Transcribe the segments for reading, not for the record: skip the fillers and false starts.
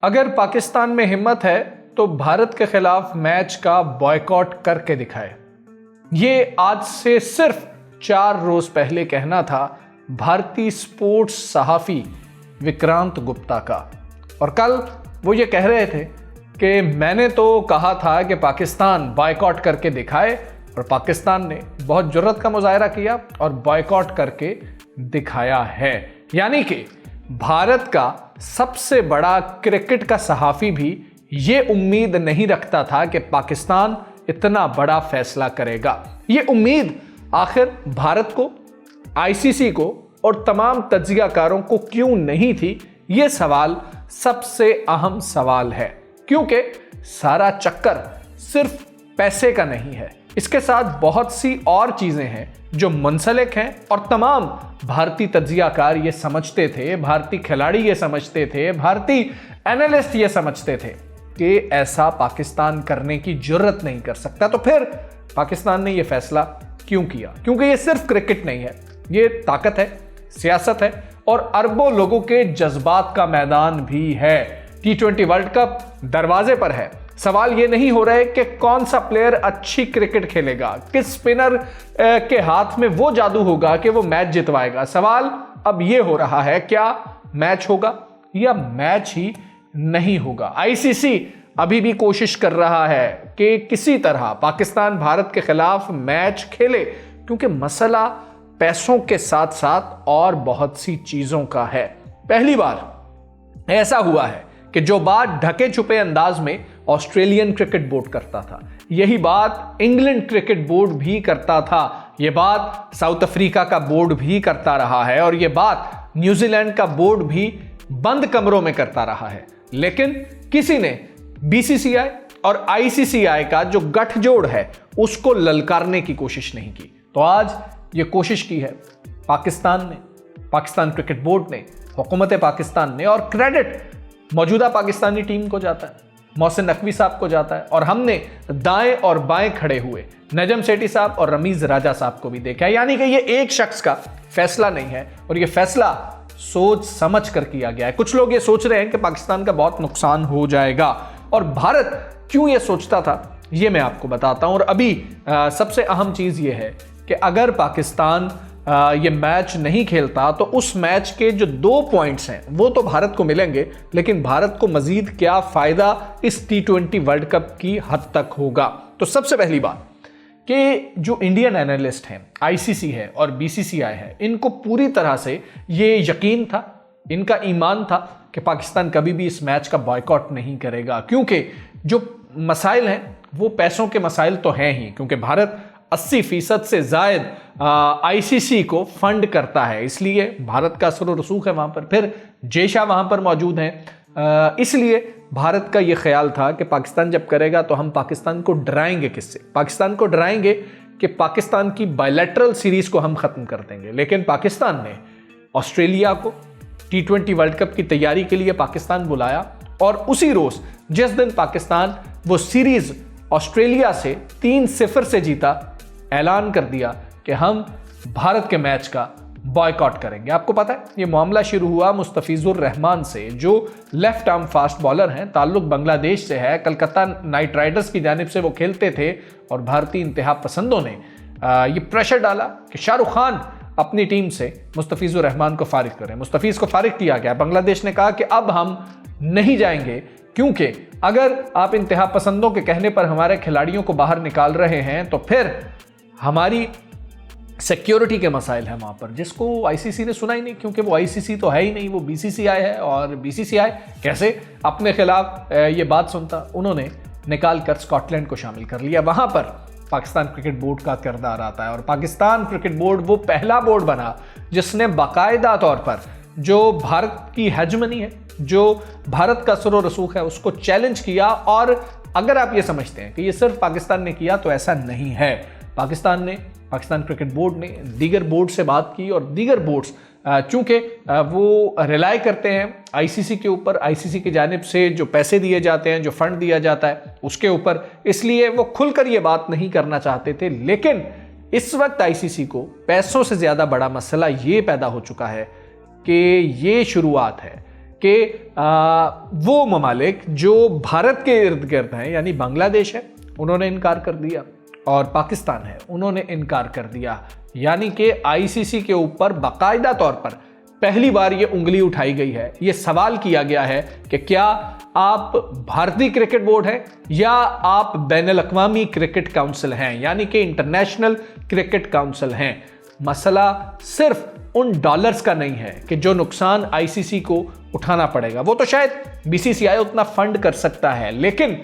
अगर पाकिस्तान में हिम्मत है तो भारत के खिलाफ मैच का बॉयकॉट करके दिखाए। ये आज से सिर्फ 4 रोज पहले कहना था भारतीय स्पोर्ट्स सहाफी विक्रांत गुप्ता का। और कल वो ये कह रहे थे कि मैंने तो कहा था कि पाकिस्तान बॉयकॉट करके दिखाए, और पाकिस्तान ने बहुत जुर्रत का मुजाहरा किया और बॉयकॉट करके दिखाया है। यानी कि भारत का सबसे बड़ा क्रिकेट का सहाफी भी ये उम्मीद नहीं रखता था कि पाकिस्तान इतना बड़ा फैसला करेगा। ये उम्मीद आखिर भारत को, आईसीसी को और तमाम तज्जियाकारों को क्यों नहीं थी? ये सवाल सबसे अहम सवाल है, क्योंकि सारा चक्कर सिर्फ पैसे का नहीं है। इसके साथ बहुत सी और चीजें हैं जो मुंसलिक हैं, और तमाम भारतीय तज्जियाकार ये समझते थे, भारतीय खिलाड़ी ये समझते थे, भारतीय एनालिस्ट ये समझते थे कि ऐसा पाकिस्तान करने की जुर्रत नहीं कर सकता। तो फिर पाकिस्तान ने ये फैसला क्यों किया? क्योंकि ये सिर्फ क्रिकेट नहीं है, ये ताकत है, सियासत है और अरबों लोगों के जज्बात का मैदान भी है। T20 वर्ल्ड कप दरवाजे पर है। सवाल ये नहीं हो रहा है कि कौन सा प्लेयर अच्छी क्रिकेट खेलेगा, किस स्पिनर के हाथ में वो जादू होगा कि वो मैच जितवाएगा। सवाल अब ये हो रहा है, क्या मैच होगा या मैच ही नहीं होगा? आईसीसी अभी भी कोशिश कर रहा है कि किसी तरह पाकिस्तान भारत के खिलाफ मैच खेले, क्योंकि मसला पैसों के साथ साथ और बहुत सी चीजों का है। पहली बार ऐसा हुआ है कि जो बात ढके छुपे अंदाज में ऑस्ट्रेलियन क्रिकेट बोर्ड करता था, यही बात इंग्लैंड क्रिकेट बोर्ड भी करता था, यह बात साउथ अफ्रीका का बोर्ड भी करता रहा है, और यह बात न्यूजीलैंड का बोर्ड भी बंद कमरों में करता रहा है। लेकिन किसी ने बीसीसीआई और आईसीसीआई का जो गठजोड़ है उसको ललकारने की कोशिश नहीं की। तो आज यह कोशिश की है पाकिस्तान ने, पाकिस्तान क्रिकेट बोर्ड ने, हुकूमत पाकिस्तान ने, और क्रेडिट मौजूदा पाकिस्तानी टीम को जाता है, मोहसिन नकवी साहब को जाता है, और हमने दाएं और बाएं खड़े हुए नजम सेठी साहब और रमीज राजा साहब को भी देखा है। यानी कि ये एक शख्स का फैसला नहीं है, और ये फैसला सोच समझ कर किया गया है। कुछ लोग ये सोच रहे हैं कि पाकिस्तान का बहुत नुकसान हो जाएगा, और भारत क्यों ये सोचता था ये मैं आपको बताता हूं। और अभी सबसे अहम चीज ये है कि अगर पाकिस्तान ये मैच नहीं खेलता तो उस मैच के जो 2 पॉइंट्स हैं वो तो भारत को मिलेंगे, लेकिन भारत को मजीद क्या फायदा इस T20 वर्ल्ड कप की हद तक होगा? तो सबसे पहली बात कि जो इंडियन एनालिस्ट हैं, आईसीसी है और बीसीसीआई है, इनको पूरी तरह से ये यकीन था, इनका ईमान था कि पाकिस्तान कभी भी इस मैच का बॉयकॉट नहीं करेगा, क्योंकि जो मसाइल हैं वो पैसों के मसाइल तो हैं ही, क्योंकि भारत 80% से जायद आईसीसी को फंड करता है, इसलिए भारत का असर रसूख है वहां पर। फिर जेशा वहां पर मौजूद हैं, इसलिए भारत का यह ख्याल था कि पाकिस्तान जब करेगा तो हम पाकिस्तान को डराएंगे। किससे? पाकिस्तान को डराएंगे कि पाकिस्तान की बायलैटरल सीरीज को हम खत्म कर देंगे। लेकिन पाकिस्तान ने ऑस्ट्रेलिया को T20 वर्ल्ड कप की तैयारी के लिए पाकिस्तान बुलाया, और उसी रोज जिस दिन पाकिस्तान वो सीरीज ऑस्ट्रेलिया से 3-0 से जीता, ऐलान कर दिया कि हम भारत के मैच का बॉयकॉट करेंगे। आपको पता है ये मामला शुरू हुआ मुस्तफिजुर रहमान से, जो लेफ्ट आर्म फास्ट बॉलर हैं, ताल्लुक बांग्लादेश से है, कलकत्ता नाइट राइडर्स की जानिब से वो खेलते थे, और भारतीय इंतहा पसंदों ने ये प्रेशर डाला कि शाहरुख खान अपनी टीम से मुस्तफिजुर रहमान को फारिग करें। मुस्तफिज को फारिग किया गया। बांग्लादेश ने कहा कि अब हम नहीं जाएंगे, क्योंकि अगर आप इंतहा पसंदों के कहने पर हमारे खिलाड़ियों को बाहर निकाल रहे हैं तो फिर हमारी सिक्योरिटी के मसाइल हैं वहां पर, जिसको आईसीसी ने सुना ही नहीं, क्योंकि वो आईसीसी तो है ही नहीं, वो बीसीसीआई है, और बीसीसीआई कैसे अपने खिलाफ ये बात सुनता? उन्होंने निकाल कर स्कॉटलैंड को शामिल कर लिया। वहां पर पाकिस्तान क्रिकेट बोर्ड का किरदार आता है, और पाकिस्तान क्रिकेट बोर्ड वो पहला बोर्ड बना जिसने बाकायदा तौर पर जो भारत की हेजमनी है, जो भारत का असर रसूख है, उसको चैलेंज किया। और अगर आप ये समझते हैं कि ये सिर्फ पाकिस्तान ने किया, तो ऐसा नहीं है। पाकिस्तान क्रिकेट बोर्ड ने दीगर बोर्ड से बात की, और दीगर बोर्ड्स चूंकि वो रिलाई करते हैं आईसीसी के ऊपर, आईसीसी की जानिब से जो पैसे दिए जाते हैं, जो फंड दिया जाता है उसके ऊपर, इसलिए वो खुलकर ये बात नहीं करना चाहते थे। लेकिन इस वक्त आईसीसी को पैसों से ज्यादा बड़ा मसला ये पैदा हो चुका है कि ये शुरुआत है कि वो ममालिक जो भारत के इर्द गिर्द हैं, यानी बांग्लादेश है, उन्होंने इनकार कर दिया, और पाकिस्तान है, उन्होंने इनकार कर दिया। यानी कि आईसीसी के ऊपर बाकायदा तौर पर पहली बार ये उंगली उठाई गई है। ये सवाल किया गया है कि क्या आप भारतीय क्रिकेट बोर्ड हैं या आप बैनुल अक़वामी क्रिकेट काउंसिल हैं, यानी कि इंटरनेशनल क्रिकेट काउंसिल हैं। मसला सिर्फ उन डॉलर्स का नहीं है कि जो नुकसान आईसीसी को उठाना पड़ेगा, वो तो शायद बीसीसीआई उतना फंड कर सकता है, लेकिन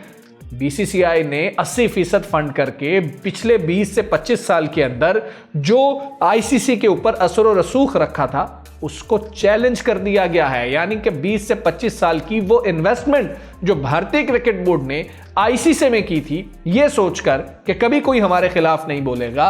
बीसीसीआई ने 80% फंड करके पिछले 20 से 25 साल के अंदर जो आईसीसी के ऊपर असर और रसूख रखा था उसको चैलेंज कर दिया गया है। यानी कि 20 से 25 साल की वो इन्वेस्टमेंट जो भारतीय क्रिकेट बोर्ड ने आईसीसी में की थी, ये सोचकर कि कभी कोई हमारे खिलाफ नहीं बोलेगा,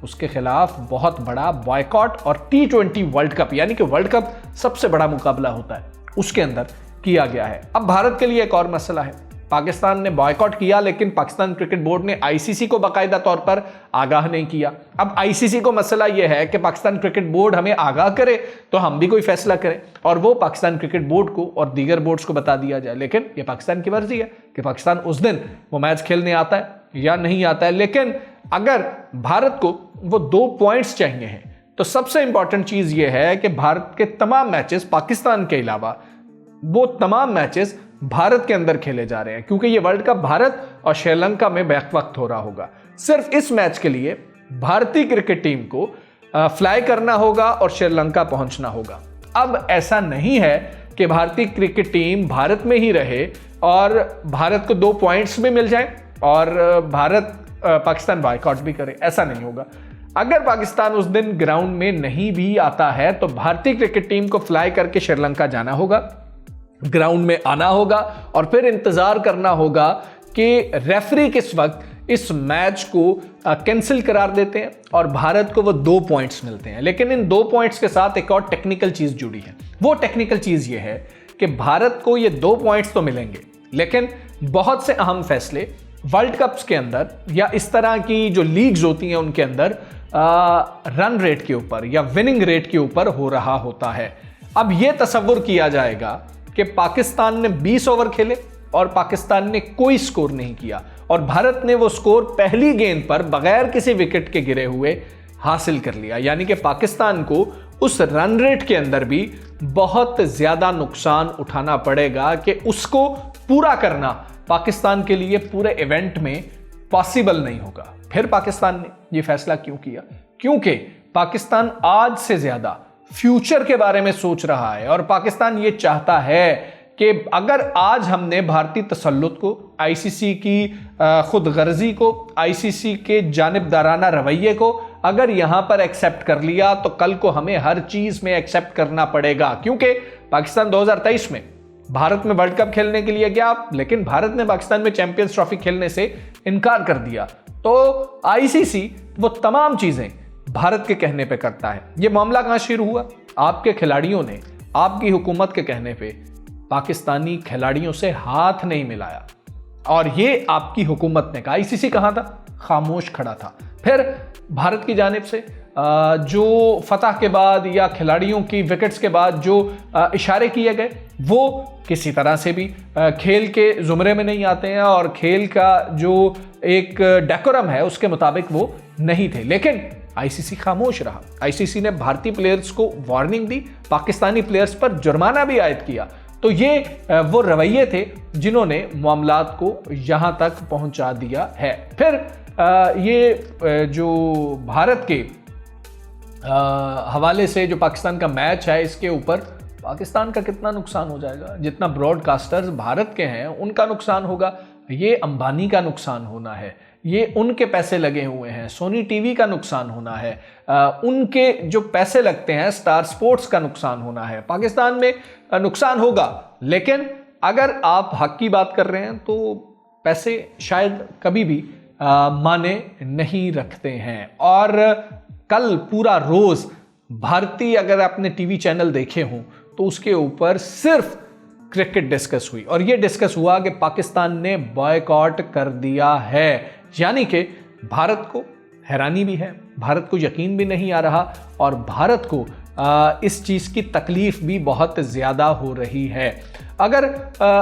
उसके खिलाफ बहुत बड़ा बॉयकॉट और T20 वर्ल्ड कप, यानी कि वर्ल्ड कप सबसे बड़ा मुकाबला होता है, उसके अंदर किया गया है। अब भारत के लिए एक और मसला है, पाकिस्तान ने बॉयकॉट किया लेकिन पाकिस्तान क्रिकेट बोर्ड ने आईसीसी को बाकायदा तौर पर आगाह नहीं किया। अब आईसीसी को मसला यह है कि पाकिस्तान क्रिकेट बोर्ड हमें आगाह करे तो हम भी कोई फैसला करें और वो पाकिस्तान क्रिकेट बोर्ड को और दीगर बोर्ड्स को बता दिया जाए। लेकिन ये पाकिस्तान की मर्जी है कि पाकिस्तान उस दिन वो मैच खेलने आता है या नहीं आता है। लेकिन अगर भारत को वो 2 पॉइंट्स चाहिए हैं तो सबसे इंपॉर्टेंट चीज ये है कि भारत के तमाम मैचेस, पाकिस्तान के अलावा वो तमाम मैचेस भारत के अंदर खेले जा रहे हैं, क्योंकि ये वर्ल्ड कप भारत और श्रीलंका में बैक वक्त हो रहा होगा। सिर्फ इस मैच के लिए भारतीय क्रिकेट टीम को फ्लाई करना होगा और श्रीलंका पहुंचना होगा। अब ऐसा नहीं है कि भारतीय क्रिकेट टीम भारत में ही रहे और भारत को 2 पॉइंट्स भी मिल जाए और भारत पाकिस्तान बॉयकॉट भी करे, ऐसा नहीं होगा। अगर पाकिस्तान उस दिन ग्राउंड में नहीं भी आता है तो भारतीय क्रिकेट टीम को फ्लाई करके श्रीलंका जाना होगा, ग्राउंड में आना होगा और फिर इंतजार करना होगा कि रेफरी किस वक्त इस मैच को कैंसिल करार देते हैं और भारत को वो 2 पॉइंट्स मिलते हैं। लेकिन इन 2 पॉइंट्स के साथ एक और टेक्निकल चीज जुड़ी है। वो टेक्निकल चीज ये है कि भारत को ये 2 पॉइंट्स तो मिलेंगे, लेकिन बहुत से अहम फैसले वर्ल्ड कप्स के अंदर या इस तरह की जो लीग्स होती हैं उनके अंदर रन रेट के ऊपर या विनिंग रेट के ऊपर हो रहा होता है। अब यह तसव्वुर किया जाएगा कि पाकिस्तान ने 20 ओवर खेले और पाकिस्तान ने कोई स्कोर नहीं किया और भारत ने वो स्कोर पहली गेंद पर बगैर किसी विकेट के गिरे हुए हासिल कर लिया। यानी कि पाकिस्तान को उस रन रेट के अंदर भी बहुत ज्यादा नुकसान उठाना पड़ेगा कि उसको पूरा करना पाकिस्तान के लिए पूरे इवेंट में पॉसिबल नहीं होगा। फिर पाकिस्तान ने ये फैसला क्यों किया? क्योंकि पाकिस्तान आज से ज्यादा फ्यूचर के बारे में सोच रहा है और पाकिस्तान ये चाहता है कि अगर आज हमने भारतीय तसल्लुत को, आईसीसी की खुद गर्जी को, आईसीसी के जानिबदाराना रवैये को अगर यहां पर एक्सेप्ट कर लिया तो कल को हमें हर चीज में एक्सेप्ट करना पड़ेगा। क्योंकि पाकिस्तान 2023 में भारत में वर्ल्ड कप खेलने के लिए गया, लेकिन भारत ने पाकिस्तान में चैंपियंस ट्रॉफी खेलने से इनकार कर दिया। तो आईसीसी वो तमाम चीजें भारत के कहने पे करता है। ये मामला कहां शुरू हुआ? आपके खिलाड़ियों ने आपकी हुकूमत के कहने पे पाकिस्तानी खिलाड़ियों से हाथ नहीं मिलाया और ये आपकी हुकूमत ने कहा। आईसीसी कहां था? खामोश खड़ा था। फिर भारत की जानिब से जो फतह के बाद या खिलाड़ियों की विकेट्स के बाद जो इशारे किए गए वो किसी तरह से भी खेल के जुमरे में नहीं आते हैं और खेल का जो एक डेकोरम है उसके मुताबिक वो नहीं थे। लेकिन आईसीसी खामोश रहा। आईसीसी ने भारतीय प्लेयर्स को वार्निंग दी, पाकिस्तानी प्लेयर्स पर जुर्माना भी आयद किया। तो ये वो रवैये थे जिन्होंने मामलात को यहां तक पहुंचा दिया है। फिर ये जो भारत के हवाले से जो पाकिस्तान का मैच है, इसके ऊपर पाकिस्तान का कितना नुकसान हो जाएगा? जितना ब्रॉडकास्टर्स भारत के हैं उनका नुकसान होगा, ये अंबानी का नुकसान होना है, ये उनके पैसे लगे हुए हैं, सोनी टीवी का नुकसान होना है, उनके जो पैसे लगते हैं स्टार स्पोर्ट्स का नुकसान होना है। पाकिस्तान में नुकसान होगा, लेकिन अगर आप हक की बात कर रहे हैं तो पैसे शायद कभी भी माने नहीं रखते हैं। और कल पूरा रोज भारतीय अगर आपने टीवी चैनल देखे हों तो उसके ऊपर सिर्फ क्रिकेट डिस्कस हुई और यह डिस्कस हुआ कि पाकिस्तान ने बॉयकॉट कर दिया है। यानी कि भारत को हैरानी भी है, भारत को यकीन भी नहीं आ रहा और भारत को इस चीज़ की तकलीफ भी बहुत ज़्यादा हो रही है। अगर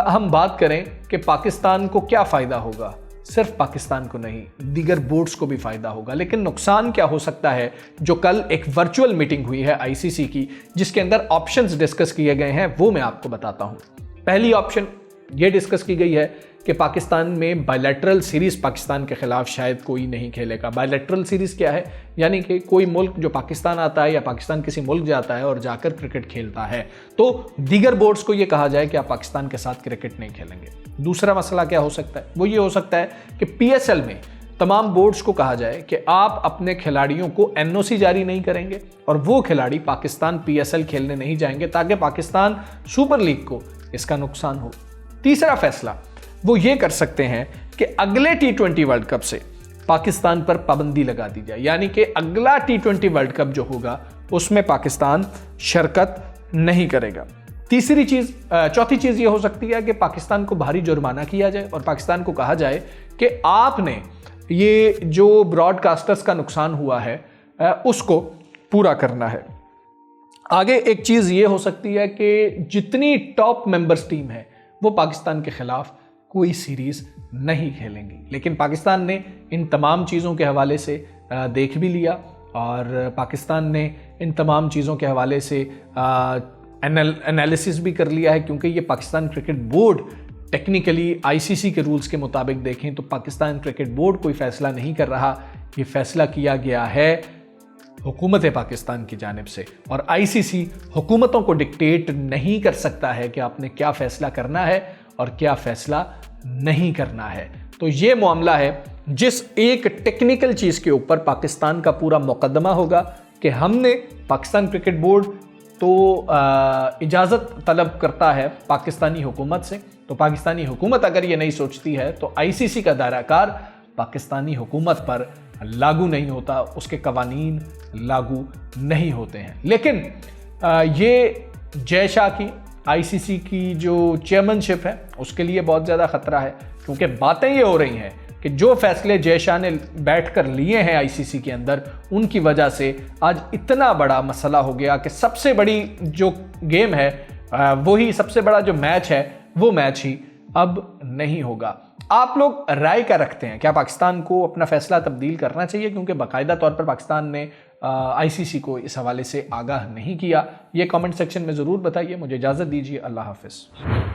हम बात करें कि पाकिस्तान को क्या फ़ायदा होगा, सिर्फ पाकिस्तान को नहीं, दीगर बोर्ड्स को भी फ़ायदा होगा। लेकिन नुकसान क्या हो सकता है, जो कल एक वर्चुअल मीटिंग हुई है आईसीसी की, जिसके अंदर ऑप्शंस डिस्कस किए गए हैं, वो मैं आपको बताता हूँ। पहली ऑप्शन ये डिस्कस की गई है कि पाकिस्तान में बायलैटरल सीरीज़ पाकिस्तान के खिलाफ शायद कोई नहीं खेलेगा। बायलैटरल सीरीज़ क्या है, यानी कि कोई मुल्क जो पाकिस्तान आता है या पाकिस्तान किसी मुल्क जाता है और जाकर क्रिकेट खेलता है, तो दीगर बोर्ड्स को ये कहा जाए कि आप पाकिस्तान के साथ क्रिकेट नहीं खेलेंगे। दूसरा मसला क्या हो सकता है, वो ये हो सकता है कि पीएसएल में तमाम बोर्ड्स को कहा जाए कि आप अपने खिलाड़ियों को एनओसी जारी नहीं करेंगे और वो खिलाड़ी पाकिस्तान पीएसएल खेलने नहीं जाएंगे, ताकि पाकिस्तान सुपर लीग को इसका नुकसान हो। तीसरा फैसला वो ये कर सकते हैं कि अगले T20 वर्ल्ड कप से पाकिस्तान पर पाबंदी लगा दी जाए, यानी कि अगला T20 वर्ल्ड कप जो होगा उसमें पाकिस्तान शिरकत नहीं करेगा। चौथी चीज़ ये हो सकती है कि पाकिस्तान को भारी जुर्माना किया जाए और पाकिस्तान को कहा जाए कि आपने ये जो ब्रॉडकास्टर्स का नुकसान हुआ है उसको पूरा करना है। आगे एक चीज़ ये हो सकती है कि जितनी टॉप मेंबर्स टीम है वो पाकिस्तान के खिलाफ कोई सीरीज़ नहीं खेलेंगी। लेकिन पाकिस्तान ने इन तमाम चीज़ों के हवाले से देख भी लिया और पाकिस्तान ने इन तमाम चीज़ों के हवाले से एनालिसिस भी कर लिया है, क्योंकि ये Pakistan cricket board technically ICC के रूल्स के मुताबिक देखें तो पाकिस्तान क्रिकेट बोर्ड कोई फ़ैसला नहीं कर रहा, ये फ़ैसला किया गया है हुकूमत पाकिस्तान की जानिब से। और आईसीसी हुकूमतों को डिक्टेट नहीं कर सकता है कि आपने क्या फ़ैसला करना है और क्या फ़ैसला नहीं करना है। तो ये मामला है जिस एक टेक्निकल चीज़ के ऊपर पाकिस्तान का पूरा मुकदमा होगा कि हमने पाकिस्तान क्रिकेट बोर्ड तो इजाज़त तलब करता है पाकिस्तानी हुकूमत से, तो पाकिस्तानी हुकूमत अगर ये नहीं सोचती है तो आईसीसी का दायराकार पाकिस्तानी हुकूमत पर लागू नहीं होता, उसके कवानीन लागू नहीं होते हैं। लेकिन ये जय शाह की आईसीसी की जो चेयरमैनशिप है उसके लिए बहुत ज़्यादा ख़तरा है, क्योंकि बातें ये हो रही हैं कि जो फैसले जय शाह ने बैठकर लिए हैं आईसीसी के अंदर, उनकी वजह से आज इतना बड़ा मसला हो गया कि सबसे बड़ी जो गेम है वही सबसे बड़ा जो मैच है वो मैच ही अब नहीं होगा। आप लोग राय क्या रखते हैं, क्या पाकिस्तान को अपना फैसला तब्दील करना चाहिए, क्योंकि बाकायदा तौर पर पाकिस्तान ने आईसीसी को इस हवाले से आगाह नहीं किया? ये कमेंट सेक्शन में ज़रूर बताइए। मुझे इजाज़त दीजिए, अल्लाह हाफ़िज़।